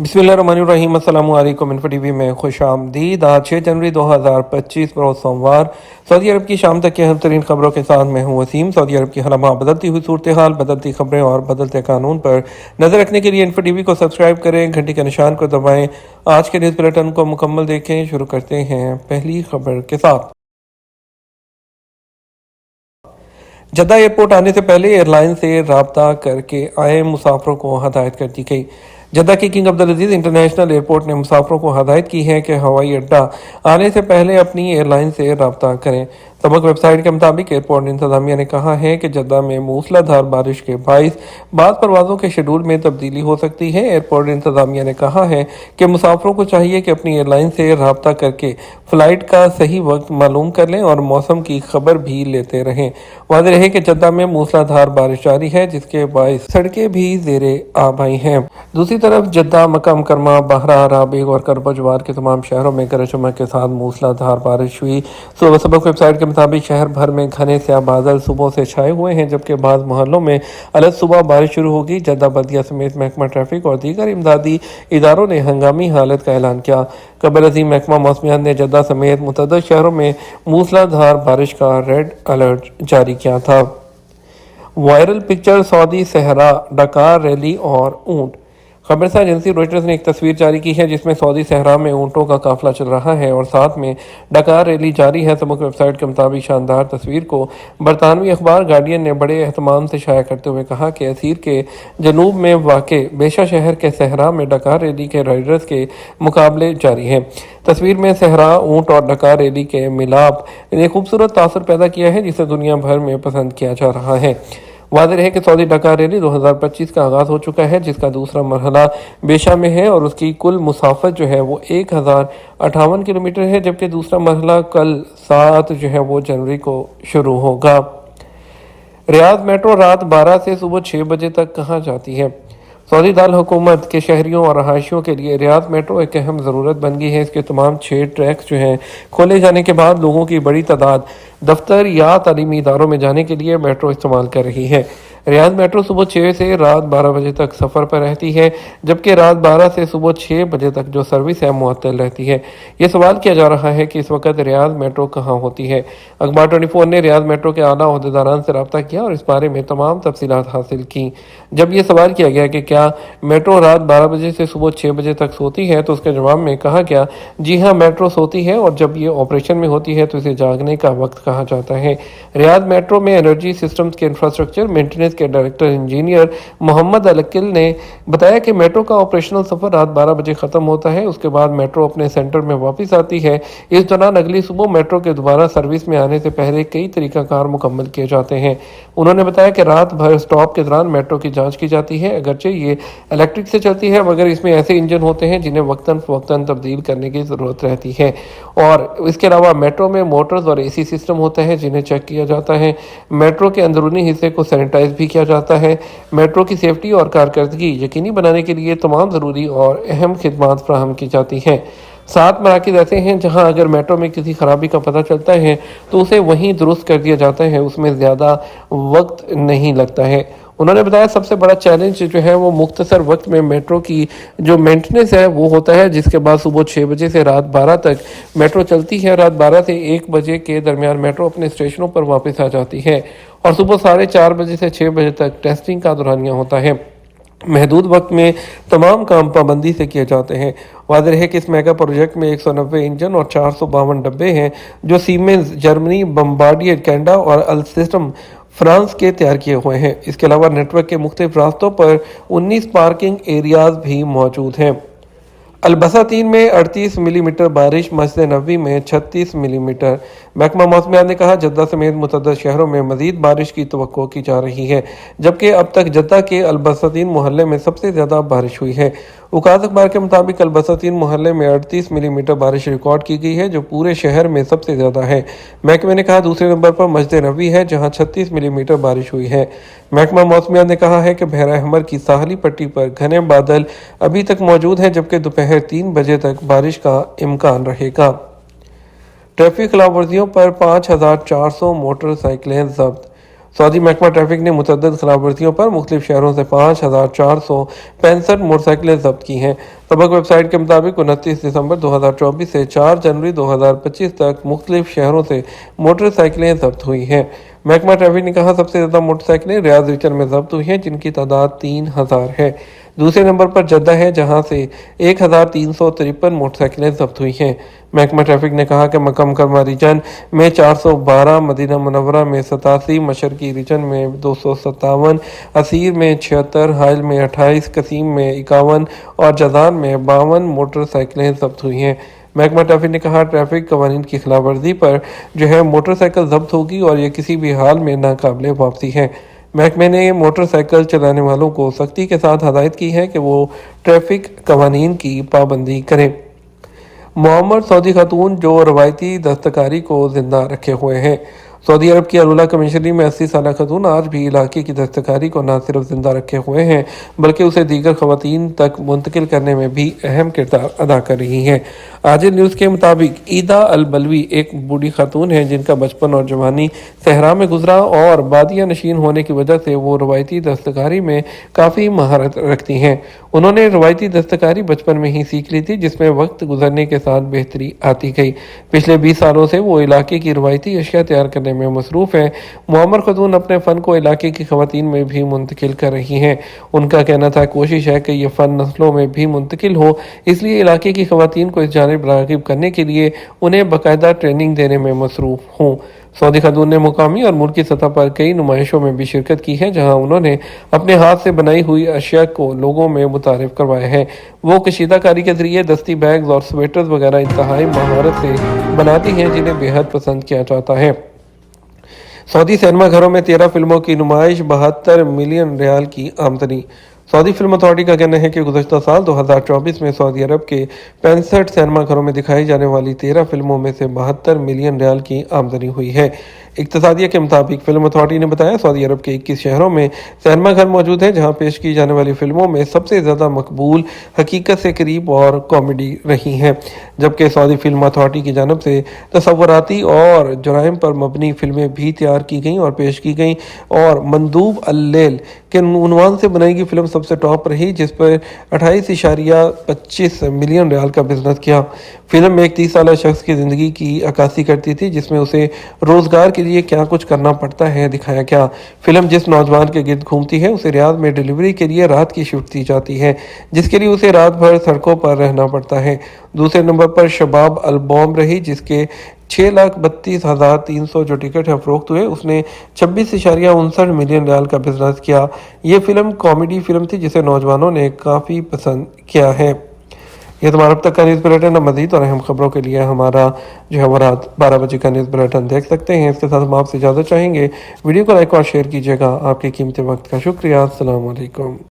बिस्मिल्लाहिर्रहमानिर्रहीम। अस्सलामु अलैकुम। इन्फो टीवी में खुश आमदीद। आज 6 जनवरी 2025 रोज़ सोमवार। सऊदी अरब की शाम तक की अहम तरीन खबरों के साथ मैं हूँ वसीम। सऊदी अरब की हर बदलती हुई सूरत हाल, बदलती खबरें और बदलते कानून पर नजर रखने के लिए इन्फो टीवी को सब्सक्राइब करें, घंटी के निशान को दबाएं। आज के न्यूज़ बुलेटिन को मुकम्मल देखें। शुरू करते हैं पहली खबर के साथ। जद्दा एयरपोर्ट आने से पहले एयरलाइन से रब्ता करके आए मुसाफिरों को हदायत कर दी गई। जद्दा के किंग अब्दुल अजीज इंटरनेशनल एयरपोर्ट ने मुसाफिरों को हदायत की है कि हवाई अड्डा आने से पहले अपनी एयरलाइन से रब्ता करें। सबक वेबसाइट के मुताबिक एयरपोर्ट इंतजामिया ने कहा है कि जद्दा में मूसलाधार बारिश के बाइस बाद परवाजों के शेड्यूल में तब्दीली हो सकती है। एयरपोर्ट इंतजामिया ने कहा है कि मुसाफिरों को चाहिए कि अपनी एयरलाइन से रब्ता करके फ़्लाइट का सही वक्त मालूम कर लें और मौसम की खबर भी लेते रहें। वाज़ेह रहे कि जद्दा में मूसलाधार बारिश जारी है, जिसके बाइस सड़कें भी ज़ेरे आब आई हैं। दूसरी तरफ जद्दा, मक्का मुकरमा, बहरा, राबिग और करबा जवार के तमाम शहरों में गरज चमक के साथ मूसलाधार बारिश हुई। सुबह सबक वेबसाइट के मुताबिक शहर भर में घने स्याह बादल सुबह से छाए हुए हैं, जबकि बाद मोहल्लों में अलग सुबह बारिश शुरू होगी। जद्दा बल्दिया समेत महकमा ट्रैफिक और दीगर इमदादी इदारों ने हंगामी हालत का ऐलान किया। कबल अजीम महकमा मौसमियात ने जद्दा समेत मुतअद्दिद शहरों में मूसलाधार बारिश का रेड अलर्ट जारी किया था। वायरल पिक्चर सऊदी सहरा, डकार रैली और ऊंट। खबरसार एजेंसी रॉयटर्स ने एक तस्वीर जारी की है जिसमें सऊदी सहरा में ऊंटों का काफिला चल रहा है और साथ में डकार रैली जारी है। सबक वेबसाइट के मुताबिक शानदार तस्वीर को बरतानवी अखबार गार्डियन ने बड़े एहतमाम से शाया करते हुए कहा कि असीर के जनूब में वाक़े बेशा शहर के सहरा में डकार रैली के राइडर्स के मुकाबले जारी हैं। तस्वीर में सहरा, ऊंट और डकार रैली के मिलाप ने खूबसूरत तासर पैदा किया है, जिसे दुनिया भर में पसंद किया जा रहा है। वाज़ेह है कि सऊदी डकार रैली 2025 का आगाज़ हो चुका है, जिसका दूसरा मरहला बेशा में है और उसकी कुल मुसाफत जो है वो 1058 किलोमीटर है, जबकि दूसरा मरहला कल 7 जो है वो जनवरी को शुरू होगा। रियाद मेट्रो रात 12 से सुबह 6 बजे तक कहाँ जाती है? सऊदी दाल हुकूमत के शहरियों और रहायशियों के लिए रियाद मेट्रो एक अहम ज़रूरत बन गई है। इसके तमाम 6 ट्रैक्स जो हैं खोले जाने के बाद लोगों की बड़ी तादाद दफ्तर या तालीमी इदारों में जाने के लिए मेट्रो इस्तेमाल कर रही है। रियाद मेट्रो सुबह 6 से रात 12 बजे तक सफ़र पर रहती है, जबकि रात 12 से सुबह 6 बजे तक जो सर्विस है मुअत्तल रहती है। ये सवाल किया जा रहा है कि इस वक्त रियाद मेट्रो कहाँ होती है। अखबार 24 ने रियाद मेट्रो के आला अहदेदारान से रब्ता किया और इस बारे में तमाम तफसीलात हासिल की। जब ये सवाल किया गया कि क्या मेट्रो रात 12 बजे से सुबह 6 बजे तक सोती है, तो उसके जवाब में कहा गया, जी हाँ, मेट्रो सोती है और जब ये ऑपरेशन में होती है तो इसे जागने का वक्त कहा जाता है। रियाद मेट्रो में एनर्जी सिस्टम्स के इंफ्रास्ट्रक्चर मेंटेनेंस के डायरेक्टर इंजीनियर मोहम्मद अलकिल ने बताया कि मेट्रो का ऑपरेशनल सफर रात 12 बजे खत्म होता है। उसके बाद मेट्रो अपने सेंटर में वापस आती है। इस दौरान अगली सुबह मेट्रो के दोबारा सर्विस में आने से पहले कई तरीकाकार मुकम्मल किए जाते हैं। उन्होंने बताया कि रात भर स्टॉप के दौरान मेट्रो की जांच की जाती है। अगरचे ये इलेक्ट्रिक से चलती है, मगर इसमें ऐसे इंजन होते हैं जिन्हें वक्तन फवक्तन तब्दील करने की ज़रूरत रहती है। और इसके अलावा मेट्रो में मोटर्स और एसी सिस्टम होता है जिन्हें चेक किया जाता है। मेट्रो के अंदरूनी हिस्से को सैनिटाइज भी किया जाता है। मेट्रो की सेफ्टी और कारकर्दगी यकीनी बनाने के लिए तमाम ज़रूरी और अहम खिदमात फराहम की जाती हैं। 7 मराकज़ ऐसे हैं जहां अगर मेट्रो में किसी खराबी का पता चलता है तो उसे वहीं दुरुस्त कर दिया जाता है, उसमें ज़्यादा वक्त नहीं लगता है। उन्होंने बताया सबसे बड़ा चैलेंज जो है वो मुख्तसर वक्त में मेट्रो की जो मेंटेनेंस है वो होता है, जिसके बाद सुबह 6 बजे से रात 12 तक मेट्रो चलती है। रात 12 से 1 बजे के दरमियान मेट्रो अपने स्टेशनों पर वापस आ जाती है और सुबह 4:30 बजे से 6 बजे तक टेस्टिंग का दौरानिया होता है। महदूद वक्त में तमाम काम पाबंदी से किए जाते हैं। वाज़ेह है कि इस मेगा प्रोजेक्ट में 190 इंजन और 452 डब्बे हैं जो सीमेंस, जर्मनी, बम्बार्डियर कैनेडा और अल्सिस्टम फ्रांस के तैयार किए हुए हैं। इसके अलावा नेटवर्क के मुख्तलिफ रास्तों पर 19 पार्किंग एरियाज भी मौजूद हैं। अलबसा 3 में 38 मिलीमीटर बारिश, मस्जिद नबवी में 36 मिलीमीटर। महकमा मौसमियात ने कहा जद्दा समेत मुतअद्दिद शहरों में मजीद बारिश की तवक्को की जा रही है, जबकि अब तक जद्दा के अलबसा 3 मोहल्ले में सबसे ज़्यादा बारिश हुई है। उकाद अखबार के मुताबिक अलबसा 3 मोहल्ले में 38 मिलीमीटर बारिश रिकॉर्ड की गई है, जो पूरे शहर में सबसे ज़्यादा है। महकमे ने कहा दूसरे नंबर पर मस्जिद नबवी है, जहाँ 36 मिलीमीटर बारिश हुई है। महकमा मौसमियात ने कहा है कि बहरा अहमर की साहली पट्टी पर घने बादल अभी तक मौजूद हैं, जबकि दोपहर 3 बजे तक बारिश का इम्कान रहेगा। ट्रैफिक खिलाफ वर्जियों पर 5400 मोटरसाइकिलें जब्त। سعودی محکمہ ٹریفک نے متعدد خلاف ورزیوں پر مختلف شہروں سے 5,465 موٹر سائیکلیں ضبط کی ہیں۔ سبق ویب سائٹ کے مطابق 29 دسمبر 2024 سے 4 جنوری 2025 تک مختلف شہروں سے موٹر سائیکلیں ضبط ہوئی ہیں۔ محکمہ ٹریفک نے کہا سب سے زیادہ موٹر سائیکلیں ریاض ریجن میں ضبط ہوئی ہیں جن کی تعداد 3,000 ہے۔ دوسرے نمبر پر جدہ ہے جہاں سے 1,353 موٹر سائیکلیں ضبط ہوئی ہیں۔ محکمہ ٹریفک نے کہا کہ مکہ مکرمہ ریجن میں 412، مدینہ منورہ میں 87، مشرقی ریجن میں 257، عسیر میں 76، حائل میں 28، قصیم میں 51 اور جازان میں 52 موٹر سائیکلیں ضبط ہوئی ہیں۔ محکمہ ٹریفک نے کہا ٹریفک قوانین کی خلاف ورزی پر موٹر سائیکل ضبط ہوگی اور یہ کسی بھی حال میں ناقابل واپسی ہے۔ محکمے نے موٹر سائیکل چلانے والوں کو سختی کے ساتھ ہدایت کی ہے کہ وہ ٹریفک قوانین کی پابندی کریں۔ معمر سعودی خاتون جو روایتی دستکاری کو زندہ رکھے ہوئے ہیں۔ سعودی عرب کی الولا کمیشنری میں 80 سالہ خاتون آج بھی علاقے کی دستکاری کو نہ صرف زندہ رکھے ہوئے ہیں بلکہ اسے دیگر خواتین تک منتقل کرنے میں بھی اہم کردار ادا کر رہی ہیں۔ عاجل نیوز کے مطابق عیدہ البلوی ایک بوڑھی خاتون ہیں جن کا بچپن اور جوانی صحرا میں گزرا اور بادیہ نشین ہونے کی وجہ سے وہ روایتی دستکاری میں کافی مہارت رکھتی ہیں۔ انہوں نے روایتی دستکاری بچپن میں ہی سیکھ لی تھی جس میں وقت گزرنے کے ساتھ بہتری آتی گئی۔ پچھلے 20 سالوں سے وہ علاقے کی روایتی اشیاء تیار کرنے میں مصروف ہیں۔ معمر خاتون اپنے فن کو علاقے کی خواتین میں بھی منتقل کر رہی ہیں۔ ان کا کہنا تھا کوشش ہے کہ یہ فن نسلوں میں بھی منتقل ہو، اس لیے علاقے کی خواتین کو اس جانب راغب کرنے کے لیے انہیں باقاعدہ ٹریننگ دینے میں مصروف ہوں۔ سعودی خاتون نے مقامی اور ملکی سطح پر کئی نمائشوں میں بھی شرکت کی ہے جہاں انہوں نے اپنے ہاتھ سے بنائی ہوئی اشیاء کو لوگوں میں متعارف کروایا ہے۔ وہ کشیدہ کاری کے ذریعے دستی بیگز اور سویٹرز وغیرہ انتہائی مہارت سے بناتی ہیں جنہیں بیحد پسند کیا جاتا ہے۔ سعودی سینما گھروں میں 13 فلموں کی نمائش، 72 ملین ریال کی آمدنی۔ سعودی فلم اتھارٹی کا کہنا ہے کہ گزشتہ سال 2024 میں سعودی عرب کے 65 سینما گھروں میں دکھائی جانے والی 13 فلموں میں سے 72 ملین ریال کی آمدنی ہوئی ہے۔ اقتصادیہ کے مطابق فلم اتھارٹی نے بتایا سعودی عرب کے 21 شہروں میں سینما گھر موجود ہیں جہاں پیش کی جانے والی فلموں میں سب سے زیادہ مقبول حقیقت سے قریب اور کامیڈی رہی ہیں، جبکہ سعودی فلم اتھارٹی کی جانب سے تصوراتی اور جرائم پر مبنی فلمیں بھی تیار کی گئیں اور پیش کی گئیں اور مندوب اللیل کے عنوان سے بنائی گئی فلم سب سے ٹاپ رہی جس پر 28.25 ملین ریال کا بزنس کیا۔ فلم میں ایک 30 سالہ شخص کی زندگی کی عکاسی کرتی تھی جس میں اسے روزگار کے لیے کیا کچھ کرنا پڑتا ہے دکھایا گیا۔ فلم جس نوجوان کے گرد گھومتی ہے اسے ریاض میں ڈیلیوری کے لیے رات کی شفٹ دی جاتی ہے جس کے لیے اسے رات بھر سڑکوں پر رہنا پڑتا ہے۔ دوسرے نمبر پر شباب البوم رہی جس کے 6,32,300 جو ٹکٹ ہیں فروخت ہوئے، اس نے 26.59 ملین ریال کا بزنس کیا۔ یہ فلم کامیڈی فلم تھی جسے نوجوانوں نے کافی پسند کیا ہے۔ یہ تمہارا اب تک کا نیوز بلیٹن ہے۔ مزید اور اہم خبروں کے لیے ہمارا وہ رات 12 بجے کا نیوز بلیٹن دیکھ سکتے ہیں۔ اس کے ساتھ ہم آپ سے اجازت چاہیں گے، ویڈیو کو لائک اور شیئر کیجیے گا۔ آپ کے قیمتی وقت کا شکریہ۔ السلام علیکم۔